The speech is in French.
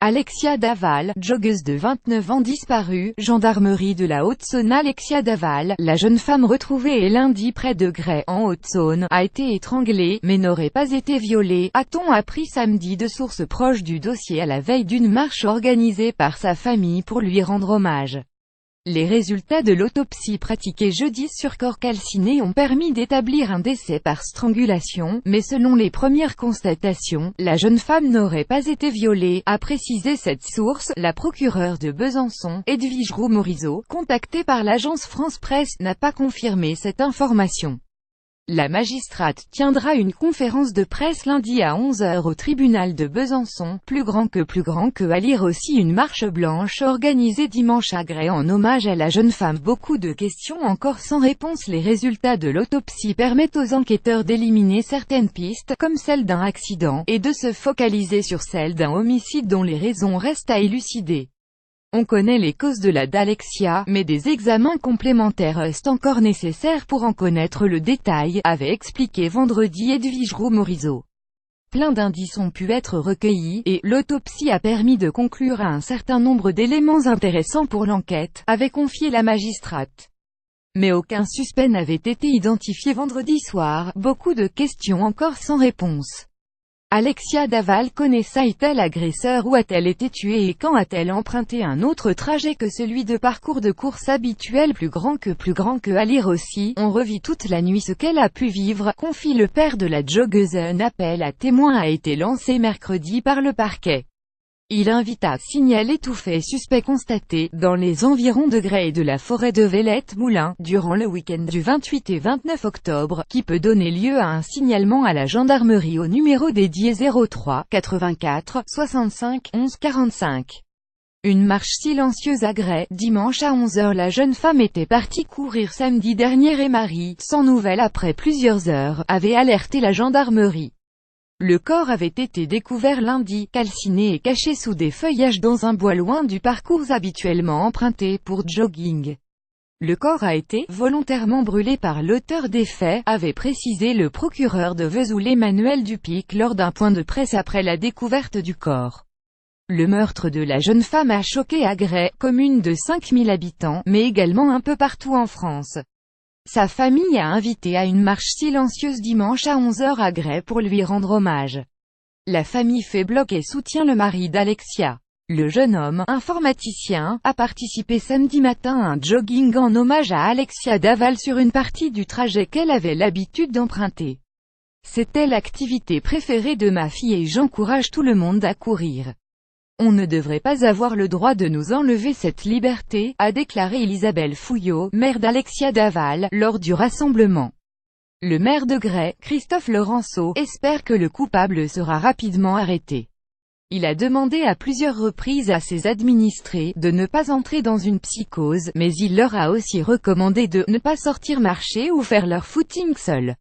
Alexia Daval, joggeuse de 29 ans disparue, gendarmerie de la Haute-Saône. Alexia Daval, la jeune femme retrouvée lundi près de Gray, en Haute-Saône, a été étranglée, mais n'aurait pas été violée, a-t-on appris samedi de sources proches du dossier à la veille d'une marche organisée par sa famille pour lui rendre hommage. Les résultats de l'autopsie pratiquée jeudi sur corps calciné ont permis d'établir un décès par strangulation, mais selon les premières constatations, la jeune femme n'aurait pas été violée, a précisé cette source. La procureure de Besançon, Edwige Roux-Morizot, contactée par l'agence France Presse, n'a pas confirmé cette information. La magistrate tiendra une conférence de presse lundi à 11 h au tribunal de Besançon. Plus grand que, à lire aussi une marche blanche organisée dimanche à Gray en hommage à la jeune femme. Beaucoup de questions encore sans réponse. Les résultats de l'autopsie permettent aux enquêteurs d'éliminer certaines pistes, comme celle d'un accident, et de se focaliser sur celle d'un homicide dont les raisons restent à élucider. On connaît les causes de la d'Alexia, mais des examens complémentaires restent encore nécessaires pour en connaître le détail, avait expliqué vendredi Edwige Roux-Morizot. Plein d'indices ont pu être recueillis, et l'autopsie a permis de conclure à un certain nombre d'éléments intéressants pour l'enquête, avait confié la magistrate. Mais aucun suspect n'avait été identifié vendredi soir, beaucoup de questions encore sans réponse. Alexia Daval connaissait-elle l'agresseur ou a-t-elle été tuée et quand a-t-elle emprunté un autre trajet que celui de parcours de course habituel? Plus grand que, à lire aussi, on revit toute la nuit ce qu'elle a pu vivre, confie le père de la joggeuse. Un appel à témoins a été lancé mercredi par le parquet. Il invite à signaler tout fait suspect constaté dans les environs de Gray et de la forêt de Villette-Moulin, durant le week-end du 28 et 29 octobre, qui peut donner lieu à un signalement à la gendarmerie au numéro dédié 03 84 65 11 45. Une marche silencieuse à Gray, dimanche à 11 h. La jeune femme était partie courir samedi dernier et Marie, sans nouvelles après plusieurs heures, avait alerté la gendarmerie. Le corps avait été découvert lundi, calciné et caché sous des feuillages dans un bois loin du parcours habituellement emprunté pour jogging. Le corps a été volontairement brûlé par l'auteur des faits, avait précisé le procureur de Vesoul Emmanuel Dupic lors d'un point de presse après la découverte du corps. Le meurtre de la jeune femme a choqué à Gray, commune de 5000 habitants, mais également un peu partout en France. Sa famille a invité à une marche silencieuse dimanche à 11 h à Gray pour lui rendre hommage. La famille fait bloc et soutient le mari d'Alexia. Le jeune homme, informaticien, a participé samedi matin à un jogging en hommage à Alexia Daval sur une partie du trajet qu'elle avait l'habitude d'emprunter. C'était l'activité préférée de ma fille et j'encourage tout le monde à courir. On ne devrait pas avoir le droit de nous enlever cette liberté, a déclaré Isabelle Fouillot, mère d'Alexia Daval, lors du rassemblement. Le maire de Gray, Christophe Laurenceau, espère que le coupable sera rapidement arrêté. Il a demandé à plusieurs reprises à ses administrés de ne pas entrer dans une psychose, mais il leur a aussi recommandé de ne pas sortir marcher ou faire leur footing seuls.